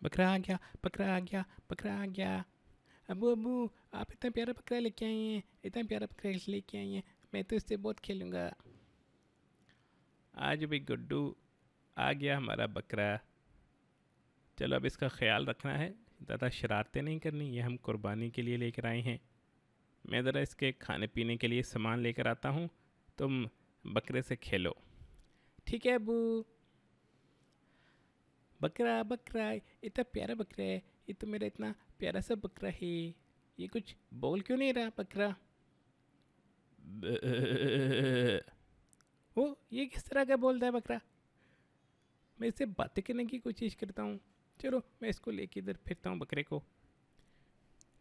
بکرا آ گیا، بکرا آ گیا، بکرا آ گیا۔ ابو ابو، آپ اتنا پیارا بکرا لے کے آئی ہیں، اتنا پیارا بکرا لے کے آئی ہیں، میں تو اس سے بہت کھیلوں گا۔ آج بھی گڈو آ گیا ہمارا بکرا۔ چلو اب اس کا خیال رکھنا ہے، زیادہ شرارتیں نہیں کرنی، یہ ہم قربانی کے لیے لے کر آئے ہیں۔ میں ذرا اس کے کھانے پینے کے لیے سامان لے کر آتا ہوں، تم بکرے سے کھیلو۔ ٹھیک ہے ابو۔ بکرا بکرا، اتنا پیارا بکرا ہے، یہ تو میرا اتنا پیارا سا بکرا ہے، یہ کچھ بول کیوں نہیں رہا بکرا؟ وہ یہ کس طرح کا بولتا ہے بکرا؟ میں اس سے باتیں کرنے کی کوشش کرتا ہوں، چلو میں اس کو لے کے ادھر پھرتا ہوں بکرے کو۔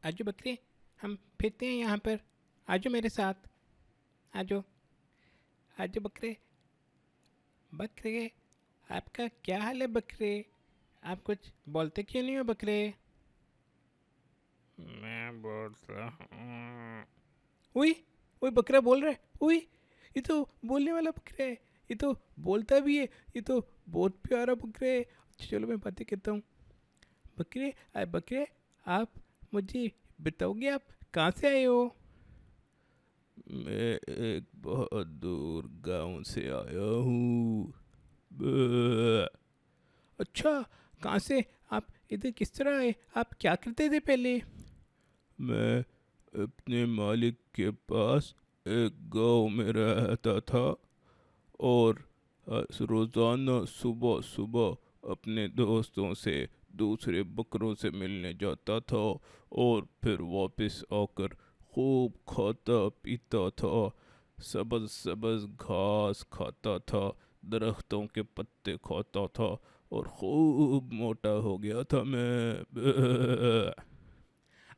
آجو بکرے، ہم پھرتے ہیں یہاں پر، آجو میرے ساتھ، آجو آجو بکرے۔ بکرے، آپ کا کیا حال ہے بکرے؟ آپ کچھ بولتے کیوں نہیں ہو بکرے؟ میں بولتا ہوں۔ اوئی، اوئی بکرا بول رہا ہے، اوئی یہ تو بولنے والا بکرا ہے، یہ تو بولتا بھی ہے، یہ تو بہت پیارا بکرا ہے۔ چلو میں باتیں کرتا ہوں۔ بکرے، بکرے آپ مجھے بتاؤ گے آپ کہاں سے آئے ہو؟ میں ایک بہت دور گاؤں سے آیا ہوں۔ اچھا، کہاں سے؟ آپ ادھر کس طرح آئے؟ آپ کیا کرتے تھے پہلے؟ میں اپنے مالک کے پاس ایک گاؤں میں رہتا تھا، اور روزانہ صبح صبح اپنے دوستوں سے، دوسرے بکروں سے ملنے جاتا تھا، اور پھر واپس آ کر خوب کھاتا پیتا تھا، سبز سبز گھاس کھاتا تھا، درختوں کے پتے کھاتا تھا، اور خوب موٹا ہو گیا تھا میں۔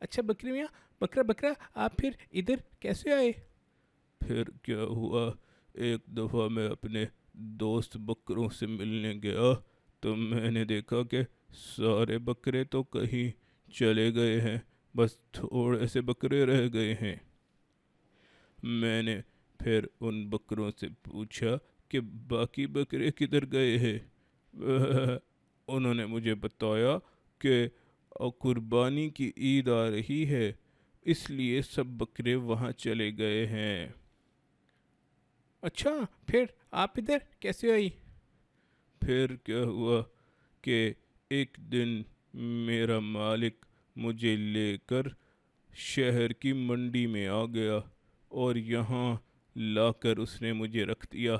اچھا بکری میاں، بکرا بکرا آپ پھر ادھر کیسے آئے؟ پھر کیا ہوا، ایک دفعہ میں اپنے دوست بکروں سے ملنے گیا، تو میں نے دیکھا کہ سارے بکرے تو کہیں چلے گئے ہیں، بس تھوڑے سے بکرے رہ گئے ہیں۔ میں نے پھر ان بکروں سے پوچھا کہ باقی بکرے کدھر گئے ہیں؟ انہوں نے مجھے بتایا کہ قربانی کی عید آ رہی ہے، اس لیے سب بکرے وہاں چلے گئے ہیں۔ اچھا، پھر آپ ادھر کیسے آئی؟ پھر کیا ہوا کہ ایک دن میرا مالک مجھے لے کر شہر کی منڈی میں آ گیا، اور یہاں لا کر اس نے مجھے رکھ دیا۔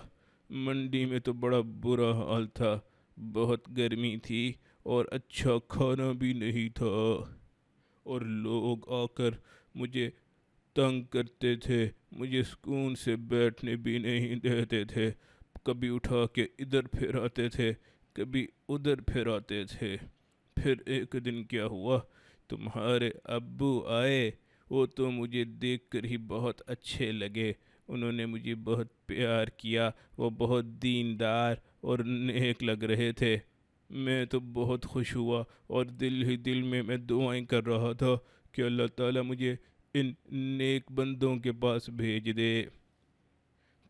منڈی میں تو بڑا برا حال تھا، بہت گرمی تھی، اور اچھا کھانا بھی نہیں تھا، اور لوگ آ کر مجھے تنگ کرتے تھے، مجھے سکون سے بیٹھنے بھی نہیں دیتے تھے، کبھی اٹھا کے ادھر پھراتے تھے، کبھی ادھر پھراتے تھے۔ پھر ایک دن کیا ہوا، تمہارے ابو آئے، وہ تو مجھے دیکھ کر ہی بہت اچھے لگے، انہوں نے مجھے بہت پیار کیا، وہ بہت دیندار اور نیک لگ رہے تھے۔ میں تو بہت خوش ہوا، اور دل ہی دل میں دعائیں کر رہا تھا کہ اللہ تعالیٰ مجھے ان نیک بندوں کے پاس بھیج دے،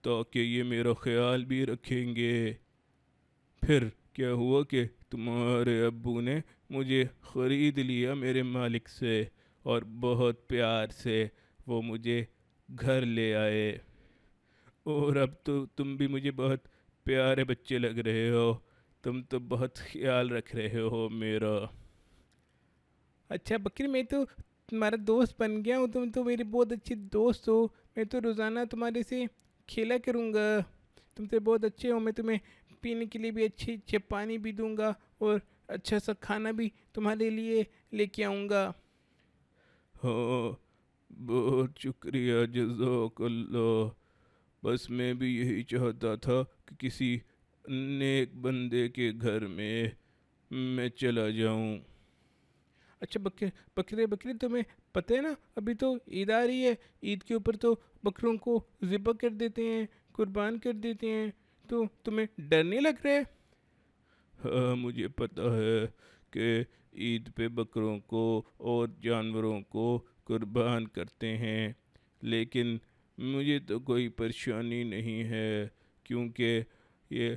تاکہ یہ میرا خیال بھی رکھیں گے۔ پھر کیا ہوا کہ تمہارے ابو نے مجھے خرید لیا میرے مالک سے، اور بہت پیار سے وہ مجھے گھر لے آئے، اور اب تو تم بھی مجھے بہت پیارے بچے لگ رہے ہو، تم تو بہت خیال رکھ رہے ہو میرا۔ اچھا بکری، میں تو تمہارا دوست بن گیا ہوں، تم تو میرے بہت اچھے دوست ہو، میں تو روزانہ تمہارے سے کھیلا کروں گا، تم تو بہت اچھے ہو، میں تمہیں پینے کے لیے بھی اچھے اچھے پانی بھی دوں گا، اور اچھا سا کھانا بھی تمہارے لیے لے کے آؤں گا۔ ہاں، بہت شکریہ، جزاک اللہ۔ بس میں بھی یہی چاہتا تھا کہ کسی نیک بندے کے گھر میں چلا جاؤں۔ اچھا بکرے بکرے تمہیں پتہ ہے نا، ابھی تو عید آ رہی ہے، عید کے اوپر تو بکروں کو ذبح کر دیتے ہیں، قربان کر دیتے ہیں، تو تمہیں ڈر نہیں لگ رہا ہے؟ ہاں، مجھے پتہ ہے کہ عید پہ بکروں کو اور جانوروں کو قربان کرتے ہیں، لیکن مجھے تو کوئی پریشانی نہیں ہے، کیونکہ یہ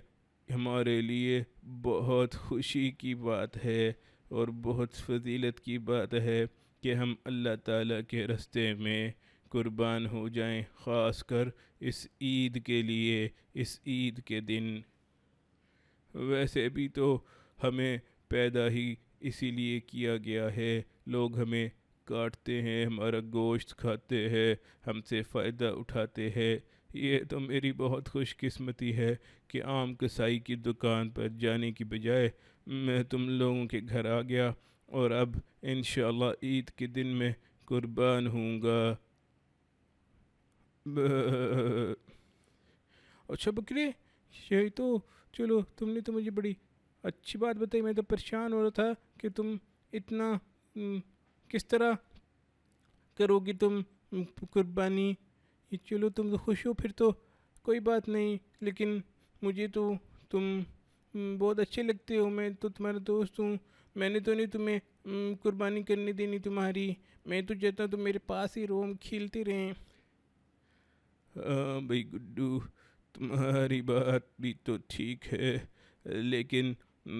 ہمارے لیے بہت خوشی کی بات ہے۔ اور بہت فضیلت کی بات ہے کہ ہم اللہ تعالیٰ کے راستے میں قربان ہو جائیں، خاص کر اس عید کے لیے، اس عید کے دن۔ ویسے بھی تو ہمیں پیدا ہی اسی لیے کیا گیا ہے، لوگ ہمیں کاٹتے ہیں، ہمارا گوشت کھاتے ہیں، ہم سے فائدہ اٹھاتے ہیں۔ یہ تو میری بہت خوش قسمتی ہے کہ عام کسائی کی دکان پر جانے کی بجائے میں تم لوگوں کے گھر آ گیا، اور اب انشاءاللہ عید کے دن میں قربان ہوں گا۔ اچھا بکرے، یہ تو چلو تم نے تو مجھے بڑی اچھی بات بتائی، میں تو پریشان ہو رہا تھا کہ تم اتنا کس طرح کرو گی تم قربانی۔ یہ چلو تم تو خوش ہو پھر تو کوئی بات نہیں، لیکن مجھے تو تم بہت اچھے لگتے ہو، میں تو تمہارا دوست ہوں، میں نے تو نہیں تمہیں قربانی کرنے دینی تمہاری، میں تو چاہتا ہوں تم میرے پاس ہی رہو، ہم کھیلتے رہیں۔ ہاں بھائی گڈو، تمہاری بات بھی تو ٹھیک ہے، لیکن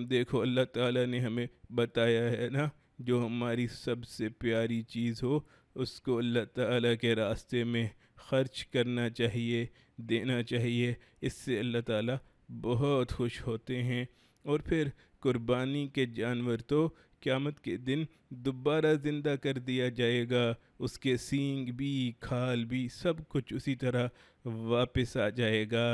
دیکھو اللہ تعالیٰ نے ہمیں بتایا ہے نا، جو ہماری سب سے پیاری چیز ہو اس کو اللہ تعالیٰ کے راستے میں خرچ کرنا چاہیے، دینا چاہیے، اس سے اللہ تعالیٰ بہت خوش ہوتے ہیں۔ اور پھر قربانی کے جانور تو قیامت کے دن دوبارہ زندہ کر دیا جائے گا، اس کے سینگ بھی، کھال بھی، سب کچھ اسی طرح واپس آ جائے گا،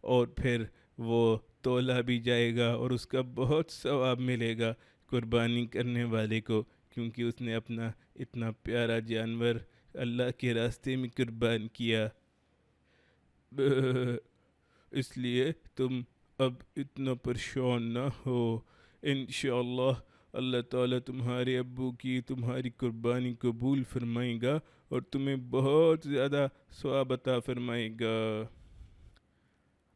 اور پھر وہ تولا بھی جائے گا، اور اس کا بہت ثواب ملے گا قربانی کرنے والے کو، کیونکہ اس نے اپنا اتنا پیارا جانور اللہ کے راستے میں قربان کیا۔ اس لیے تم اب اتنا پریشان نہ ہو، انشاءاللہ اللہ تعالیٰ تمہارے ابو کی تمہاری قربانی قبول فرمائے گا، اور تمہیں بہت زیادہ ثواب عطا فرمائے گا۔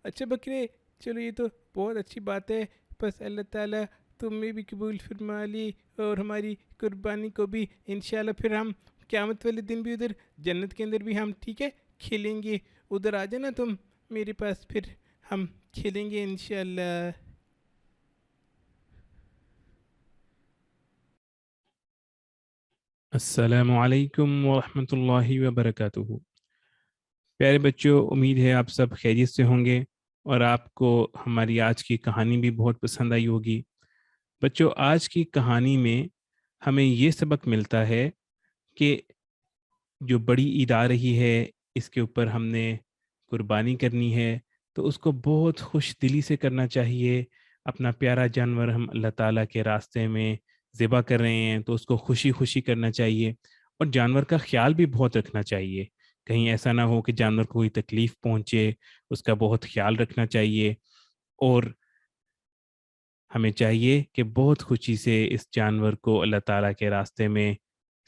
اچھا بکرے، چلو یہ تو بہت اچھی بات ہے، بس اللہ تعالیٰ تمہیں بھی قبول فرما لی اور ہماری قربانی کو بھی، انشاءاللہ پھر ہم قیامت والے دن بھی ادھر جنت کے اندر بھی ہم ٹھیک ہے کھیلیں گے، ادھر آ جانا تم میرے پاس، پھر ہم کھیلیں گے انشاءاللہ۔ السلام علیکم ورحمۃ اللہ وبرکاتہ۔ پیارے بچوں، امید ہے آپ سب خیریت سے ہوں گے اور آپ کو ہماری آج کی کہانی بھی بہت پسند آئی ہوگی۔ بچوں، آج کی کہانی میں ہمیں یہ سبق ملتا ہے کہ جو بڑی عید آ رہی ہے اس کے اوپر ہم نے قربانی کرنی ہے، تو اس کو بہت خوش دلی سے کرنا چاہیے۔ اپنا پیارا جانور ہم اللہ تعالیٰ کے راستے میں ذبح کر رہے ہیں تو اس کو خوشی خوشی کرنا چاہیے، اور جانور کا خیال بھی بہت رکھنا چاہیے، کہیں ایسا نہ ہو کہ جانور کو کوئی تکلیف پہنچے، اس کا بہت خیال رکھنا چاہیے۔ اور ہمیں چاہیے کہ بہت خوشی سے اس جانور کو اللہ تعالیٰ کے راستے میں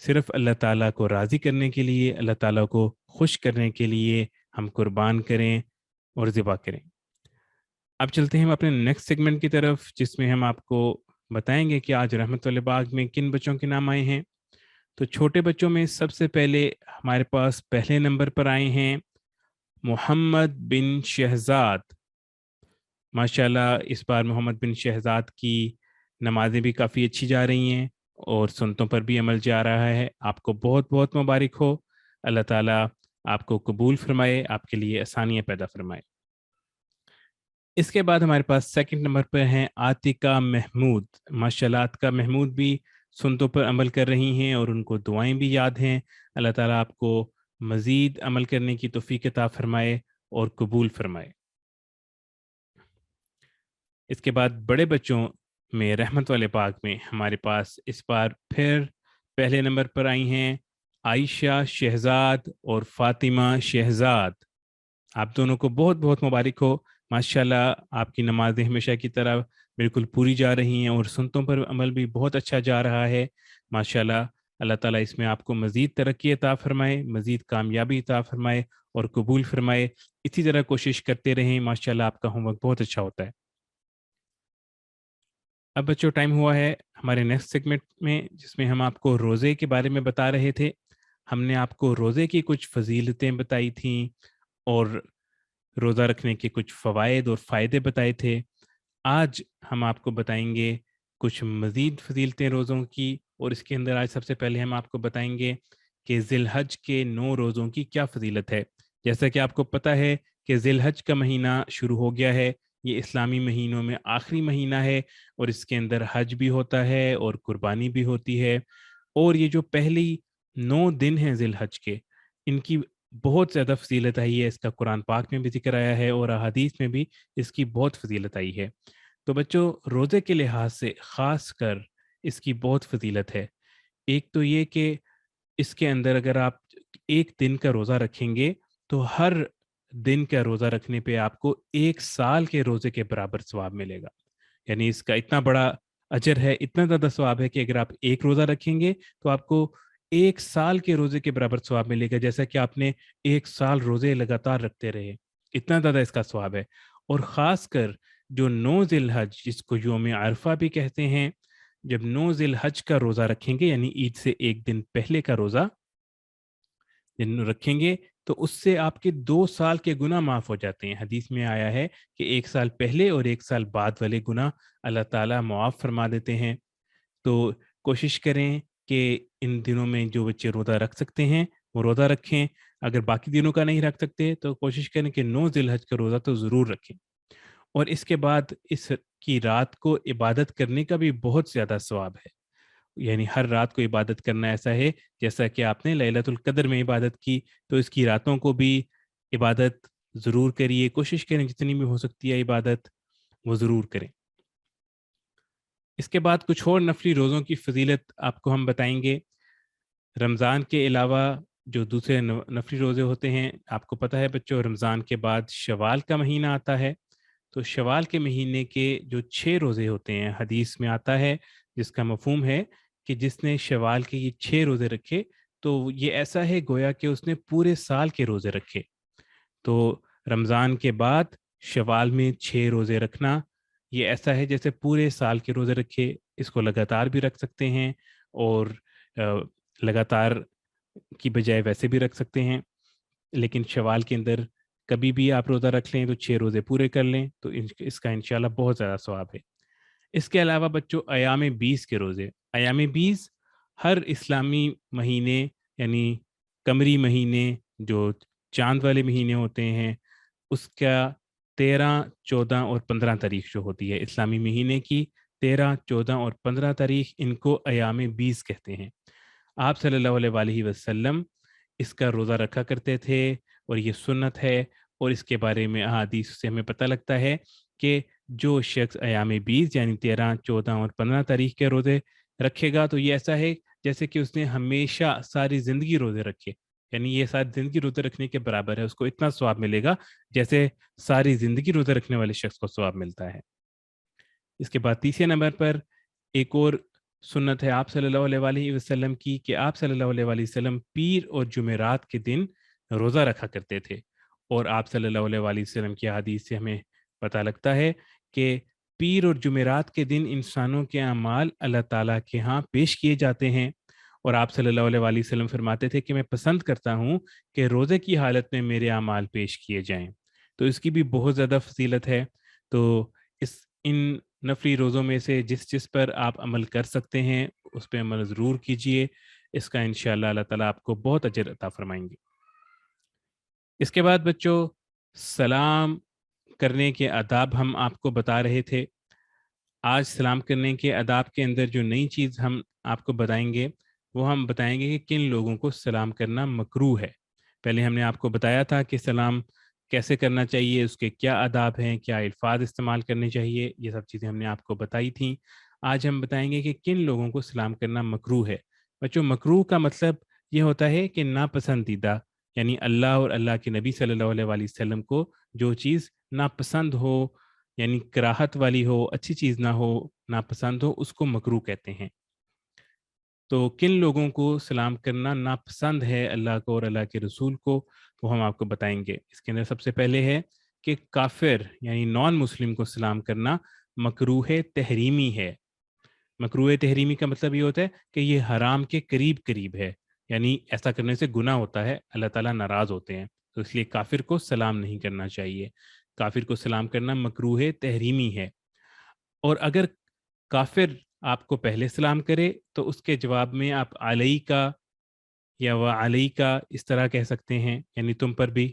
صرف اللہ تعالیٰ کو راضی کرنے کے لیے، اللہ تعالیٰ کو خوش کرنے کے لیے ہم قربان کریں اور ذبح کریں۔ اب چلتے ہیں ہم اپنے نیکسٹ سیگمنٹ کی طرف، جس میں ہم آپ کو بتائیں گے کہ آج رحمت والے باغ میں کن بچوں کے نام آئے ہیں۔ تو چھوٹے بچوں میں سب سے پہلے ہمارے پاس پہلے نمبر پر آئے ہیں محمد بن شہزاد۔ ماشاءاللہ اس بار محمد بن شہزاد کی نمازیں بھی کافی اچھی جا رہی ہیں اور سنتوں پر بھی عمل جا رہا ہے۔ آپ کو بہت بہت مبارک ہو، اللہ تعالیٰ آپ کو قبول فرمائے، آپ کے لیے آسانیاں پیدا فرمائے۔ اس کے بعد ہمارے پاس سیکنڈ نمبر پر ہیں عاتقہ محمود۔ ماشاءاللہ عاتقہ محمود بھی سنتوں پر عمل کر رہی ہیں اور ان کو دعائیں بھی یاد ہیں۔ اللہ تعالیٰ آپ کو مزید عمل کرنے کی توفیق عطا فرمائے اور قبول فرمائے۔ اس کے بعد بڑے بچوں میں رحمت والے باغ میں ہمارے پاس اس بار پھر پہلے نمبر پر آئی ہیں عائشہ شہزاد اور فاطمہ شہزاد۔ آپ دونوں کو بہت بہت مبارک ہو، ماشاءاللہ آپ کی نمازیں ہمیشہ کی طرح بالکل پوری جا رہی ہیں اور سنتوں پر عمل بھی بہت اچھا جا رہا ہے۔ ماشاءاللہ اللہ تعالیٰ اس میں آپ کو مزید ترقی عطا فرمائے، مزید کامیابی عطا فرمائے اور قبول فرمائے۔ اسی طرح کوشش کرتے رہیں، ماشاءاللہ آپ کا ہوم ورک بہت اچھا ہوتا ہے۔ اب بچوں ٹائم ہوا ہے ہمارے نیکسٹ سیگمنٹ میں، جس میں ہم آپ کو روزے کے بارے میں بتا رہے تھے۔ ہم نے آپ کو روزے کی کچھ فضیلتیں بتائی تھیں اور روزہ رکھنے کے کچھ فوائد اور فائدے بتائے تھے۔ آج ہم آپ کو بتائیں گے کچھ مزید فضیلتیں روزوں کی، اور اس کے اندر آج سب سے پہلے ہم آپ کو بتائیں گے کہ ذی الحج کے 9 روزوں کی کیا فضیلت ہے۔ جیسا کہ آپ کو پتہ ہے کہ ذی الحج کا مہینہ شروع ہو گیا ہے، یہ اسلامی مہینوں میں آخری مہینہ ہے، اور اس کے اندر حج بھی ہوتا ہے اور قربانی بھی ہوتی ہے، اور یہ جو پہلی 9 دن ہیں ذی الحج کے، ان کی بہت زیادہ فضیلت آئی ہے، اس کا قرآن پاک میں بھی ذکر آیا ہے اور احادیث میں بھی اس کی بہت فضیلت آئی ہے۔ تو بچوں، روزے کے لحاظ سے خاص کر اس کی بہت فضیلت ہے۔ ایک تو یہ کہ اس کے اندر اگر آپ ایک دن کا روزہ رکھیں گے تو ہر دن کا روزہ رکھنے پہ آپ کو 1 سال کے روزے کے برابر ثواب ملے گا۔ یعنی اس کا اتنا بڑا اجر ہے، اتنا زیادہ ثواب ہے کہ اگر آپ ایک روزہ رکھیں گے تو آپ کو 1 سال کے روزے کے برابر ثواب ملے گا، جیسا کہ آپ نے 1 سال روزے لگاتار رکھتے رہے، اتنا زیادہ اس کا ثواب ہے۔ اور خاص کر جو 9 ذی الحج، جس کو یوم عرفہ بھی کہتے ہیں، جب 9 ذی الحج کا روزہ رکھیں گے، یعنی عید سے ایک دن پہلے کا روزہ رکھیں گے، تو اس سے آپ کے 2 سال کے گناہ معاف ہو جاتے ہیں۔ حدیث میں آیا ہے کہ 1 سال پہلے اور 1 سال بعد والے گناہ اللہ تعالیٰ معاف فرما دیتے ہیں۔ تو کوشش کریں کہ ان دنوں میں جو بچے روزہ رکھ سکتے ہیں وہ روزہ رکھیں، اگر باقی دنوں کا نہیں رکھ سکتے تو کوشش کریں کہ 9 ذی الحج کا روزہ تو ضرور رکھیں۔ اور اس کے بعد اس کی رات کو عبادت کرنے کا بھی بہت زیادہ ثواب ہے، یعنی ہر رات کو عبادت کرنا ایسا ہے جیسا کہ آپ نے لیلۃ القدر میں عبادت کی، تو اس کی راتوں کو بھی عبادت ضرور کریے، کوشش کریں جتنی بھی ہو سکتی ہے عبادت وہ ضرور کریں۔ اس کے بعد کچھ اور نفلی روزوں کی فضیلت آپ کو ہم بتائیں گے۔ رمضان کے علاوہ جو دوسرے نفلی روزے ہوتے ہیں، آپ کو پتہ ہے بچوں، رمضان کے بعد شوال کا مہینہ آتا ہے، تو شوال کے مہینے کے جو 6 روزے ہوتے ہیں، حدیث میں آتا ہے جس کا مفہوم ہے کہ جس نے شوال کے یہ 6 روزے رکھے تو یہ ایسا ہے گویا کہ اس نے پورے سال کے روزے رکھے۔ تو رمضان کے بعد شوال میں 6 روزے رکھنا یہ ایسا ہے جیسے پورے سال کے روزے رکھے، اس کو لگاتار بھی رکھ سکتے ہیں اور لگاتار کی بجائے ویسے بھی رکھ سکتے ہیں، لیکن شوال کے اندر کبھی بھی آپ روزہ رکھ لیں تو 6 روزے پورے کر لیں تو اس کا انشاءاللہ بہت زیادہ ثواب ہے۔ اس کے علاوہ بچوں، ایام 20 کے روزے، ایام 20 ہر اسلامی مہینے، یعنی قمری مہینے جو چاند والے مہینے ہوتے ہیں، اس کا 13، 14 اور 15 تاریخ جو ہوتی ہے اسلامی مہینے کی، 13، 14 اور 15 تاریخ، ان کو ایام 20 کہتے ہیں۔ آپ صلی اللہ علیہ وآلہ وسلم اس کا روزہ رکھا کرتے تھے اور یہ سنت ہے، اور اس کے بارے میں احادیث سے ہمیں پتہ لگتا ہے کہ جو شخص ایام 20 یعنی 13، 14 اور 15 تاریخ کے روزے رکھے گا تو یہ ایسا ہے جیسے کہ اس نے ہمیشہ ساری زندگی روزے رکھے، یعنی یہ ساری زندگی روزے رکھنے کے برابر ہے، اس کو اتنا ثواب ملے گا جیسے ساری زندگی روزے رکھنے والے شخص کو ثواب ملتا ہے۔ اس کے بعد تیسرے نمبر پر ایک اور سنت ہے آپ صلی اللہ علیہ وآلہ وسلم کی کہ آپ صلی اللہ علیہ وآلہ وسلم پیر اور جمعرات کے دن روزہ رکھا کرتے تھے، اور آپ صلی اللہ علیہ وآلہ وسلم کی حدیث سے ہمیں پتہ لگتا ہے کہ پیر اور جمعرات کے دن انسانوں کے اعمال اللہ تعالیٰ کے ہاں پیش کیے جاتے ہیں، اور آپ صلی اللہ علیہ وآلہ وسلم فرماتے تھے کہ میں پسند کرتا ہوں کہ روزے کی حالت میں میرے اعمال پیش کیے جائیں، تو اس کی بھی بہت زیادہ فضیلت ہے۔ تو ان نفلی روزوں میں سے جس پر آپ عمل کر سکتے ہیں اس پہ عمل ضرور کیجئے، اس کا انشاءاللہ اللہ تعالیٰ آپ کو بہت اجر عطا فرمائیں گے۔ اس کے بعد بچوں، سلام کرنے کے آداب ہم آپ کو بتا رہے تھے۔ آج سلام کرنے کے آداب کے اندر جو نئی چیز ہم آپ کو بتائیں گے وہ ہم بتائیں گے کہ کن لوگوں کو سلام کرنا مکروہ ہے۔ پہلے ہم نے آپ کو بتایا تھا کہ سلام کیسے کرنا چاہیے، اس کے کیا آداب ہیں، کیا الفاظ استعمال کرنے چاہیے، یہ سب چیزیں ہم نے آپ کو بتائی تھیں۔ آج ہم بتائیں گے کہ کن لوگوں کو سلام کرنا مکروہ ہے۔ بچوں، مکروہ کا مطلب یہ ہوتا ہے کہ ناپسندیدہ، یعنی اللہ اور اللہ کے نبی صلی اللہ علیہ وآلہ وسلم کو جو چیز ناپسند ہو، یعنی کراہت والی ہو، اچھی چیز نہ ہو، ناپسند ہو، اس کو مکروہ کہتے ہیں۔ تو کن لوگوں کو سلام کرنا ناپسند ہے اللہ کو اور اللہ کے رسول کو، وہ ہم آپ کو بتائیں گے۔ اس کے اندر سب سے پہلے ہے کہ کافر یعنی نان مسلم کو سلام کرنا مکروہ تحریمی ہے۔ مکروہ تحریمی کا مطلب یہ ہوتا ہے کہ یہ حرام کے قریب قریب ہے، یعنی ایسا کرنے سے گناہ ہوتا ہے، اللہ تعالیٰ ناراض ہوتے ہیں، تو اس لیے کافر کو سلام نہیں کرنا چاہیے۔ کافر کو سلام کرنا مکروہ تحریمی ہے، اور اگر کافر آپ کو پہلے سلام کرے تو اس کے جواب میں آپ علیکا یا وعلیکا اس طرح کہہ سکتے ہیں، یعنی تم پر بھی،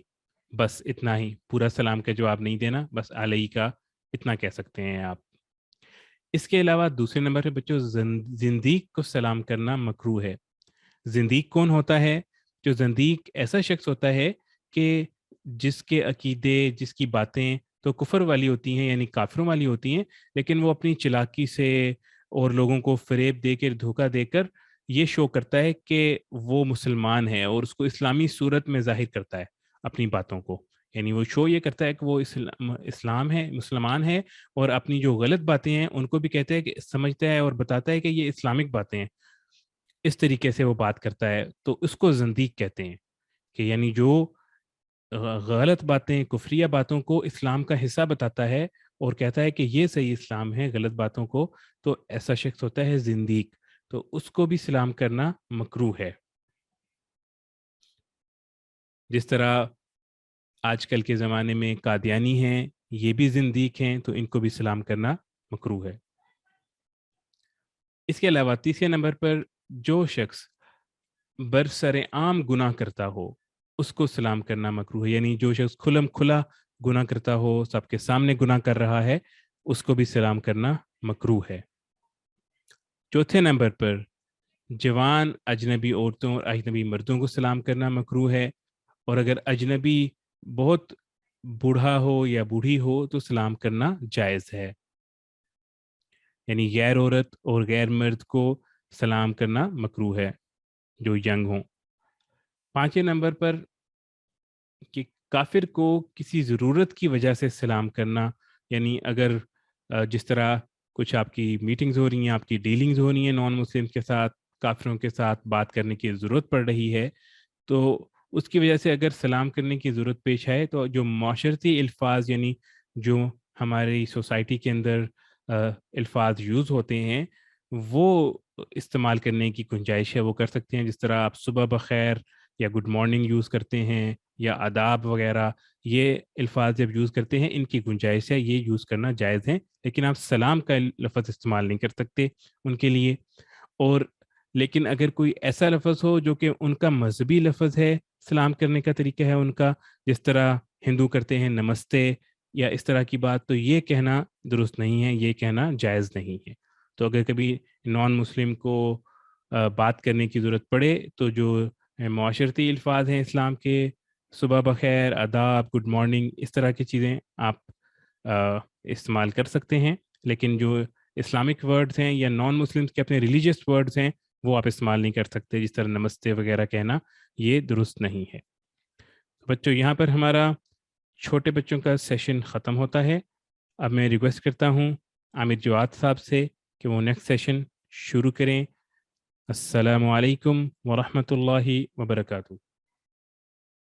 بس اتنا ہی، پورا سلام کا جواب نہیں دینا، بس علیکا اتنا کہہ سکتے ہیں آپ۔ اس کے علاوہ دوسرے نمبر پہ بچوں زندیق کو سلام کرنا مکروہ ہے۔ زندیق کون ہوتا ہے؟ جو زندیق ایسا شخص ہوتا ہے کہ جس کے عقیدے، جس کی باتیں تو کفر والی ہوتی ہیں، یعنی کافروں والی ہوتی ہیں، لیکن وہ اپنی چلاکی سے اور لوگوں کو فریب دے کر، دھوکہ دے کر یہ شو کرتا ہے کہ وہ مسلمان ہے اور اس کو اسلامی صورت میں ظاہر کرتا ہے اپنی باتوں کو، یعنی وہ شو یہ کرتا ہے کہ وہ اسلام ہے، مسلمان ہے، اور اپنی جو غلط باتیں ہیں ان کو بھی کہتا ہے کہ سمجھتا ہے اور بتاتا ہے کہ یہ اسلامک باتیں ہیں، اس طریقے سے وہ بات کرتا ہے، تو اس کو زندیق کہتے ہیں، کہ یعنی جو غلط باتیں، کفریہ باتوں کو اسلام کا حصہ بتاتا ہے اور کہتا ہے کہ یہ صحیح اسلام ہے غلط باتوں کو، تو ایسا شخص ہوتا ہے زندیق، تو اس کو بھی سلام کرنا مکروہ ہے۔ جس طرح آج کل کے زمانے میں قادیانی ہیں، یہ بھی زندیق ہیں، تو ان کو بھی سلام کرنا مکروہ ہے۔ اس کے علاوہ تیسرے نمبر پر جو شخص برسر عام گناہ کرتا ہو اس کو سلام کرنا مکروہ ہے، یعنی جو شخص کھلم کھلا گناہ کرتا ہو، سب کے سامنے گناہ کر رہا ہے، اس کو بھی سلام کرنا مکروہ ہے۔ چوتھے نمبر پر جوان اجنبی عورتوں اور اجنبی مردوں کو سلام کرنا مکروہ ہے، اور اگر اجنبی بہت بوڑھا ہو یا بوڑھی ہو تو سلام کرنا جائز ہے، یعنی غیر عورت اور غیر مرد کو سلام کرنا مکروہ ہے جو ینگ ہوں۔ پانچویں نمبر پر کہ کافر کو کسی ضرورت کی وجہ سے سلام کرنا، یعنی اگر جس طرح کچھ آپ کی میٹنگز ہو رہی ہیں، آپ کی ڈیلنگز ہو رہی ہیں نان مسلم کے ساتھ، کافروں کے ساتھ بات کرنے کی ضرورت پڑ رہی ہے، تو اس کی وجہ سے اگر سلام کرنے کی ضرورت پیش آئے تو جو معاشرتی الفاظ، یعنی جو ہماری سوسائٹی کے اندر الفاظ یوز ہوتے ہیں وہ استعمال کرنے کی گنجائش ہے، وہ کر سکتے ہیں، جس طرح آپ صبح بخیر یا گڈ مارننگ یوز کرتے ہیں یا آداب وغیرہ، یہ الفاظ جب یوز کرتے ہیں ان کی گنجائش ہے، یہ یوز کرنا جائز ہے، لیکن آپ سلام کا لفظ استعمال نہیں کر سکتے ان کے لیے۔ اور لیکن اگر کوئی ایسا لفظ ہو جو کہ ان کا مذہبی لفظ ہے، سلام کرنے کا طریقہ ہے ان کا، جس طرح ہندو کرتے ہیں نمستے یا اس طرح کی بات، تو یہ کہنا درست نہیں ہے، یہ کہنا جائز نہیں ہے۔ تو اگر کبھی نان مسلم کو بات کرنے کی ضرورت پڑے تو جو معاشرتی الفاظ ہیں اسلام کے، صبح بخیر، آداب، گڈ مارننگ، اس طرح کی چیزیں آپ استعمال کر سکتے ہیں، لیکن جو اسلامک ورڈز ہیں یا نان مسلمس کے اپنے ریلیجیس ورڈز ہیں وہ آپ استعمال نہیں کر سکتے، جس طرح نمستے وغیرہ کہنا، یہ درست نہیں ہے۔ بچوں یہاں پر ہمارا چھوٹے بچوں کا سیشن ختم ہوتا ہے۔ اب میں ریکویسٹ کرتا ہوں عامر جواد صاحب سے کہ وہ نیکسٹ سیشن شروع کریں۔ السلام علیکم ورحمۃ اللہ وبرکاتہ۔